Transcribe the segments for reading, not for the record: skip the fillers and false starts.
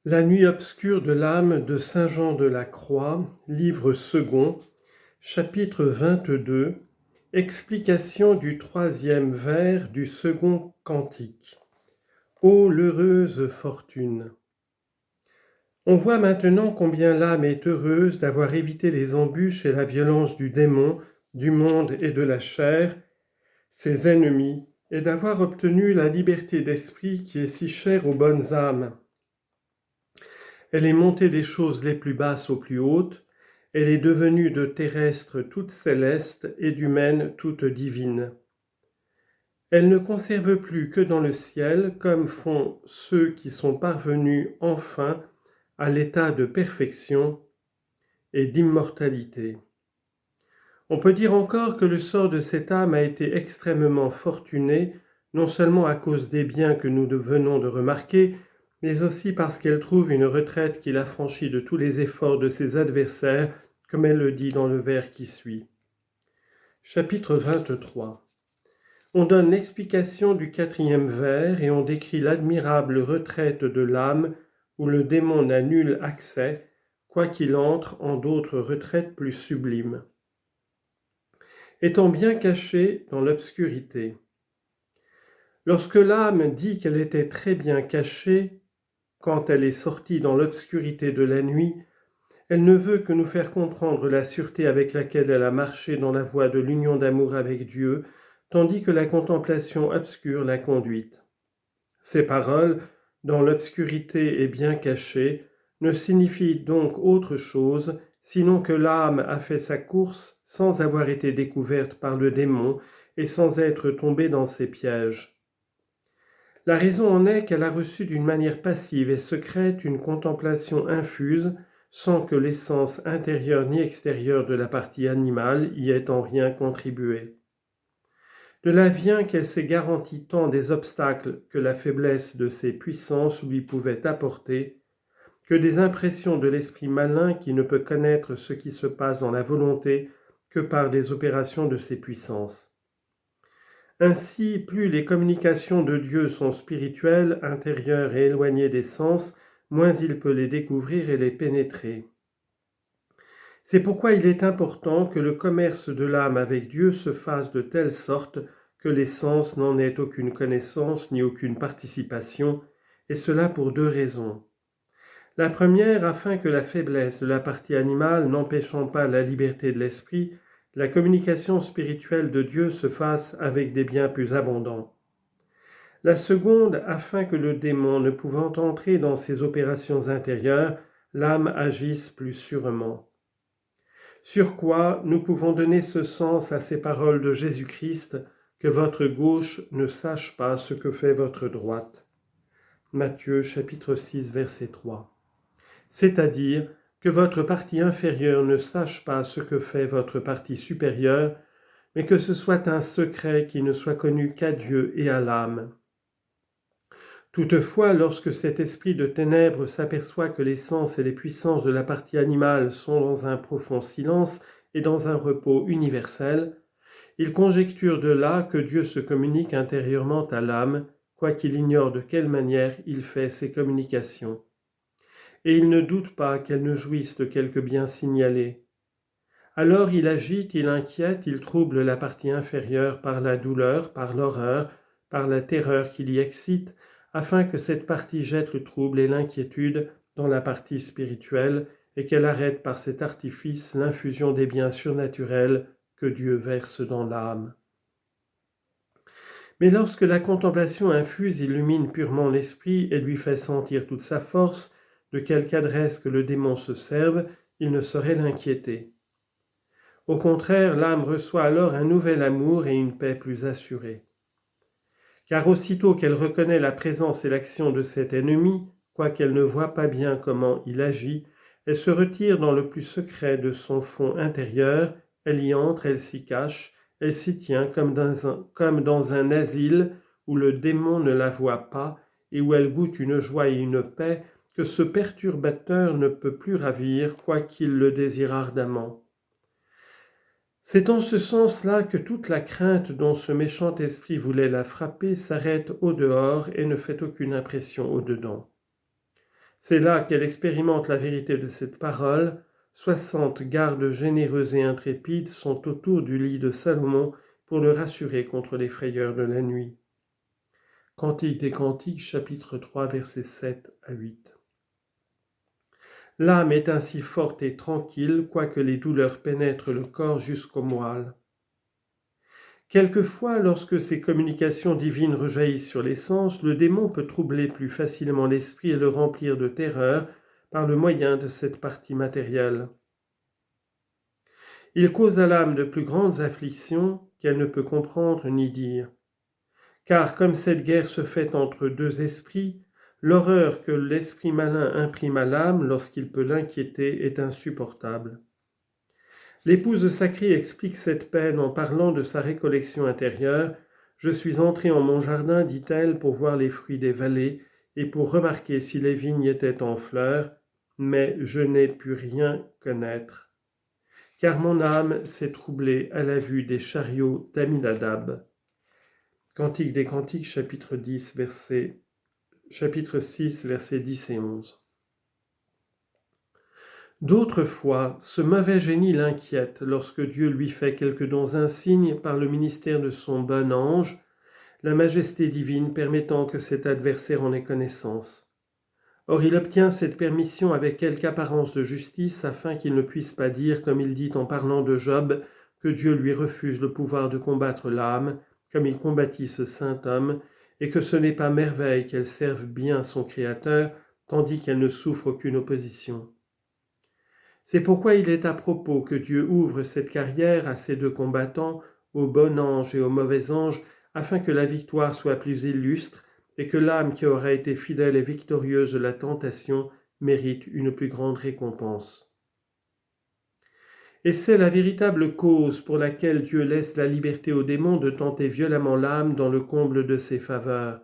La nuit obscure de l'âme de saint Jean de la Croix, livre second, chapitre 22, explication du troisième vers du second cantique. Ô l'heureuse fortune! On voit maintenant combien l'âme est heureuse d'avoir évité les embûches et la violence du démon, du monde et de la chair, ses ennemis, et d'avoir obtenu la liberté d'esprit qui est si chère aux bonnes âmes. Elle est montée des choses les plus basses aux plus hautes, elle est devenue de terrestre toute céleste et d'humaine toute divine. Elle ne conserve plus que dans le ciel, comme font ceux qui sont parvenus enfin à l'état de perfection et d'immortalité. On peut dire encore que le sort de cette âme a été extrêmement fortuné, non seulement à cause des biens que nous venons de remarquer, mais aussi parce qu'elle trouve une retraite qui l'affranchit de tous les efforts de ses adversaires, comme elle le dit dans le vers qui suit. Chapitre 23. On donne l'explication du quatrième vers et on décrit l'admirable retraite de l'âme où le démon n'a nul accès, quoiqu'il entre en d'autres retraites plus sublimes. Étant bien cachée dans l'obscurité. Lorsque l'âme dit qu'elle était très bien cachée, quand elle est sortie dans l'obscurité de la nuit, elle ne veut que nous faire comprendre la sûreté avec laquelle elle a marché dans la voie de l'union d'amour avec Dieu, tandis que la contemplation obscure l'a conduite. Ces paroles, dans l'obscurité et bien cachée, ne signifient donc autre chose, sinon que l'âme a fait sa course sans avoir été découverte par le démon et sans être tombée dans ses pièges. La raison en est qu'elle a reçu d'une manière passive et secrète une contemplation infuse, sans que l'essence intérieure ni extérieure de la partie animale y ait en rien contribué. De là vient qu'elle s'est garantie tant des obstacles que la faiblesse de ses puissances lui pouvait apporter, que des impressions de l'esprit malin qui ne peut connaître ce qui se passe dans la volonté que par des opérations de ses puissances. Ainsi, plus les communications de Dieu sont spirituelles, intérieures et éloignées des sens, moins il peut les découvrir et les pénétrer. C'est pourquoi il est important que le commerce de l'âme avec Dieu se fasse de telle sorte que les sens n'en aient aucune connaissance ni aucune participation, et cela pour deux raisons. La première, afin que la faiblesse de la partie animale n'empêchant pas la liberté de l'esprit, la communication spirituelle de Dieu se fasse avec des biens plus abondants. La seconde, afin que le démon, ne pouvant entrer dans ses opérations intérieures, l'âme agisse plus sûrement. Sur quoi nous pouvons donner ce sens à ces paroles de Jésus-Christ, que votre gauche ne sache pas ce que fait votre droite. Matthieu chapitre 6 verset 3. C'est-à-dire que votre partie inférieure ne sache pas ce que fait votre partie supérieure, mais que ce soit un secret qui ne soit connu qu'à Dieu et à l'âme. Toutefois, lorsque cet esprit de ténèbres s'aperçoit que les sens et les puissances de la partie animale sont dans un profond silence et dans un repos universel, il conjecture de là que Dieu se communique intérieurement à l'âme, quoiqu'il ignore de quelle manière il fait ces communications. Et il ne doute pas qu'elle ne jouisse de quelque bien signalé. Alors il agite, il inquiète, il trouble la partie inférieure par la douleur, par l'horreur, par la terreur qui l'y excite, afin que cette partie jette le trouble et l'inquiétude dans la partie spirituelle et qu'elle arrête par cet artifice l'infusion des biens surnaturels que Dieu verse dans l'âme. Mais lorsque la contemplation infuse illumine purement l'esprit et lui fait sentir toute sa force, de quelque adresse que le démon se serve, il ne saurait l'inquiéter. Au contraire, l'âme reçoit alors un nouvel amour et une paix plus assurée. Car aussitôt qu'elle reconnaît la présence et l'action de cet ennemi, quoiqu'elle ne voie pas bien comment il agit, elle se retire dans le plus secret de son fond intérieur, elle y entre, elle s'y cache, elle s'y tient comme dans un asile où le démon ne la voit pas et où elle goûte une joie et une paix que ce perturbateur ne peut plus ravir, quoiqu'il le désire ardemment. C'est en ce sens-là que toute la crainte dont ce méchant esprit voulait la frapper s'arrête au dehors et ne fait aucune impression au dedans. C'est là qu'elle expérimente la vérité de cette parole. 60 gardes généreux et intrépides sont autour du lit de Salomon pour le rassurer contre les frayeurs de la nuit. Cantique des Cantiques, chapitre 3, versets 7 à 8. L'âme est ainsi forte et tranquille, quoique les douleurs pénètrent le corps jusqu'aux moelle. Quelquefois, lorsque ces communications divines rejaillissent sur les sens, le démon peut troubler plus facilement l'esprit et le remplir de terreur par le moyen de cette partie matérielle. Il cause à l'âme de plus grandes afflictions qu'elle ne peut comprendre ni dire. Car comme cette guerre se fait entre deux esprits, l'horreur que l'esprit malin imprime à l'âme lorsqu'il peut l'inquiéter est insupportable. L'épouse sacrée explique cette peine en parlant de sa récollection intérieure. « Je suis entrée en mon jardin, dit-elle, pour voir les fruits des vallées et pour remarquer si les vignes étaient en fleurs, mais je n'ai pu rien connaître. Car mon âme s'est troublée à la vue des chariots d'Aminadab. » Cantique des Cantiques, chapitre 6, versets 10 et 11. D'autres fois, ce mauvais génie l'inquiète lorsque Dieu lui fait quelques dons insignes par le ministère de son bon ange, la majesté divine permettant que cet adversaire en ait connaissance. Or il obtient cette permission avec quelque apparence de justice afin qu'il ne puisse pas dire, comme il dit en parlant de Job, que Dieu lui refuse le pouvoir de combattre l'âme, comme il combattit ce saint homme, et que ce n'est pas merveille qu'elle serve bien son Créateur, tandis qu'elle ne souffre aucune opposition. C'est pourquoi il est à propos que Dieu ouvre cette carrière à ces deux combattants, au bon ange et au mauvais ange, afin que la victoire soit plus illustre et que l'âme qui aura été fidèle et victorieuse de la tentation mérite une plus grande récompense. Et c'est la véritable cause pour laquelle Dieu laisse la liberté aux démons de tenter violemment l'âme dans le comble de ses faveurs.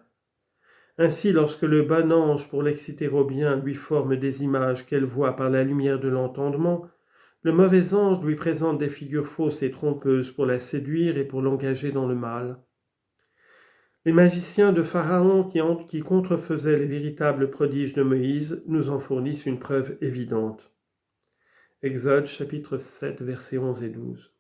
Ainsi, lorsque le bon ange, pour l'exciter au bien, lui forme des images qu'elle voit par la lumière de l'entendement, le mauvais ange lui présente des figures fausses et trompeuses pour la séduire et pour l'engager dans le mal. Les magiciens de Pharaon qui contrefaisaient les véritables prodiges de Moïse nous en fournissent une preuve évidente. Exode chapitre 7, versets 11 et 12.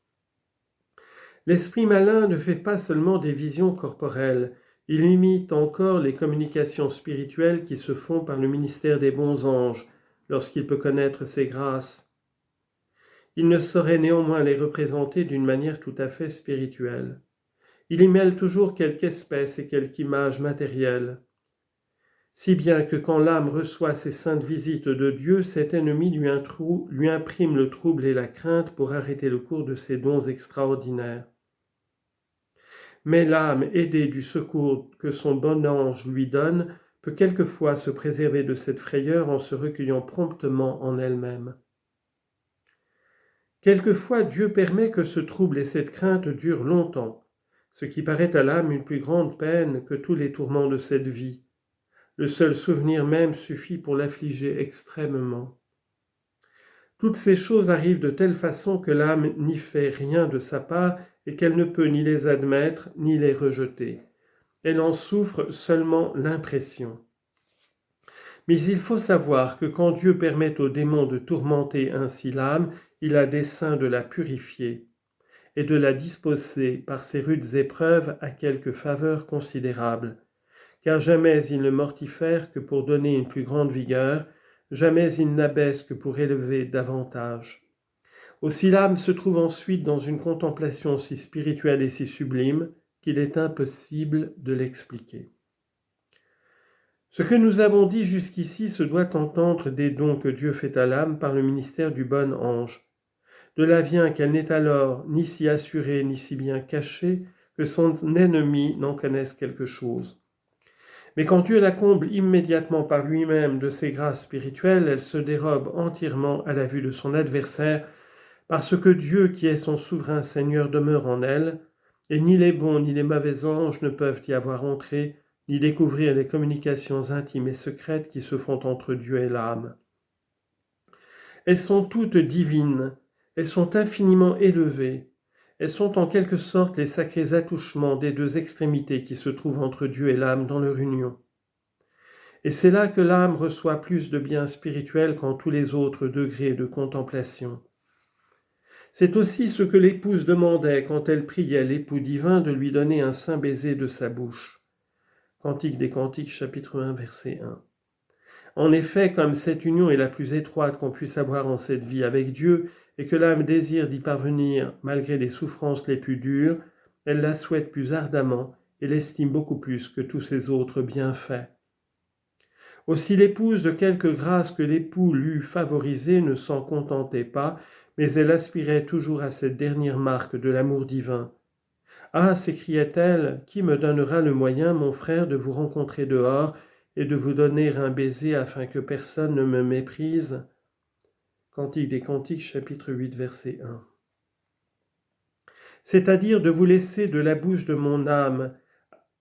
L'esprit malin ne fait pas seulement des visions corporelles, il imite encore les communications spirituelles qui se font par le ministère des bons anges, lorsqu'il peut connaître ces grâces. Il ne saurait néanmoins les représenter d'une manière tout à fait spirituelle. Il y mêle toujours quelque espèce et quelque image matérielle. Si bien que quand l'âme reçoit ces saintes visites de Dieu, cet ennemi lui imprime le trouble et la crainte pour arrêter le cours de ses dons extraordinaires. Mais l'âme, aidée du secours que son bon ange lui donne, peut quelquefois se préserver de cette frayeur en se recueillant promptement en elle-même. Quelquefois, Dieu permet que ce trouble et cette crainte durent longtemps, ce qui paraît à l'âme une plus grande peine que tous les tourments de cette vie. Le seul souvenir même suffit pour l'affliger extrêmement. Toutes ces choses arrivent de telle façon que l'âme n'y fait rien de sa part et qu'elle ne peut ni les admettre ni les rejeter. Elle en souffre seulement l'impression. Mais il faut savoir que quand Dieu permet aux démons de tourmenter ainsi l'âme, il a dessein de la purifier et de la disposer par ces rudes épreuves à quelque faveur considérable. Car jamais il ne mortifère que pour donner une plus grande vigueur, jamais il n'abaisse que pour élever davantage. Aussi l'âme se trouve ensuite dans une contemplation si spirituelle et si sublime qu'il est impossible de l'expliquer. Ce que nous avons dit jusqu'ici se doit entendre des dons que Dieu fait à l'âme par le ministère du bon ange. De là vient qu'elle n'est alors ni si assurée ni si bien cachée que son ennemi n'en connaisse quelque chose. Mais quand Dieu la comble immédiatement par lui-même de ses grâces spirituelles, elle se dérobe entièrement à la vue de son adversaire, parce que Dieu, qui est son souverain Seigneur, demeure en elle, et ni les bons ni les mauvais anges ne peuvent y avoir entré, ni découvrir les communications intimes et secrètes qui se font entre Dieu et l'âme. Elles sont toutes divines, elles sont infiniment élevées, elles sont en quelque sorte les sacrés attouchements des deux extrémités qui se trouvent entre Dieu et l'âme dans leur union. Et c'est là que l'âme reçoit plus de biens spirituels qu'en tous les autres degrés de contemplation. C'est aussi ce que l'épouse demandait quand elle priait l'époux divin de lui donner un saint baiser de sa bouche. Cantique des Cantiques, chapitre 1, verset 1. En effet, comme cette union est la plus étroite qu'on puisse avoir en cette vie avec Dieu, et que l'âme désire d'y parvenir malgré les souffrances les plus dures, elle la souhaite plus ardemment et l'estime beaucoup plus que tous ses autres bienfaits. Aussi l'épouse, de quelque grâce que l'époux l'eût favorisée, ne s'en contentait pas, mais elle aspirait toujours à cette dernière marque de l'amour divin. « Ah, s'écriait-elle, qui me donnera le moyen, mon frère, de vous rencontrer dehors et de vous donner un baiser afin que personne ne me méprise ?» Cantique des Cantiques, chapitre 8, verset 1. C'est-à-dire de vous laisser de la bouche de mon âme,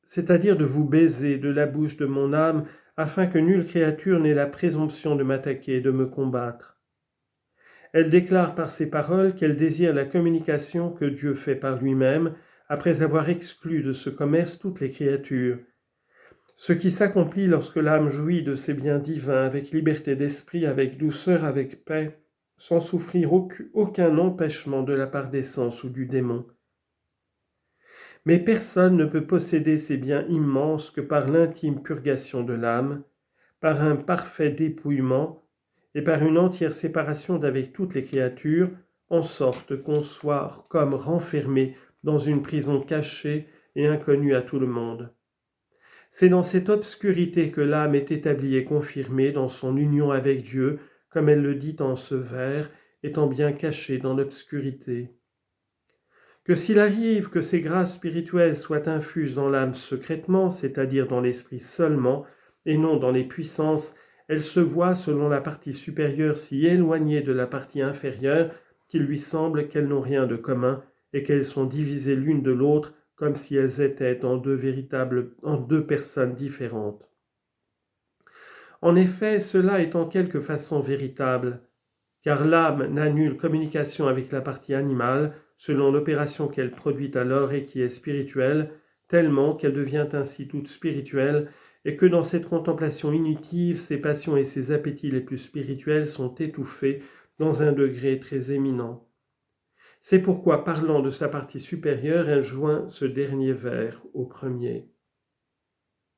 c'est-à-dire de vous baiser de la bouche de mon âme, afin que nulle créature n'ait la présomption de m'attaquer et de me combattre. Elle déclare par ces paroles qu'elle désire la communication que Dieu fait par lui-même, après avoir exclu de ce commerce toutes les créatures. Ce qui s'accomplit lorsque l'âme jouit de ses biens divins avec liberté d'esprit, avec douceur, avec paix, sans souffrir aucun empêchement de la part des sens ou du démon. Mais personne ne peut posséder ces biens immenses que par l'intime purgation de l'âme, par un parfait dépouillement et par une entière séparation d'avec toutes les créatures, en sorte qu'on soit comme renfermé dans une prison cachée et inconnue à tout le monde. C'est dans cette obscurité que l'âme est établie et confirmée dans son union avec Dieu, comme elle le dit en ce vers, étant bien cachée dans l'obscurité. Que s'il arrive que ces grâces spirituelles soient infuses dans l'âme secrètement, c'est-à-dire dans l'esprit seulement, et non dans les puissances, elles se voient selon la partie supérieure si éloignée de la partie inférieure qu'il lui semble qu'elles n'ont rien de commun et qu'elles sont divisées l'une de l'autre comme si elles étaient en deux personnes différentes. En effet, cela est en quelque façon véritable, car l'âme n'a nulle communication avec la partie animale, selon l'opération qu'elle produit alors et qui est spirituelle, tellement qu'elle devient ainsi toute spirituelle, et que dans cette contemplation intuitive, ses passions et ses appétits les plus spirituels sont étouffés dans un degré très éminent. C'est pourquoi, parlant de sa partie supérieure, elle joint ce dernier vers au premier.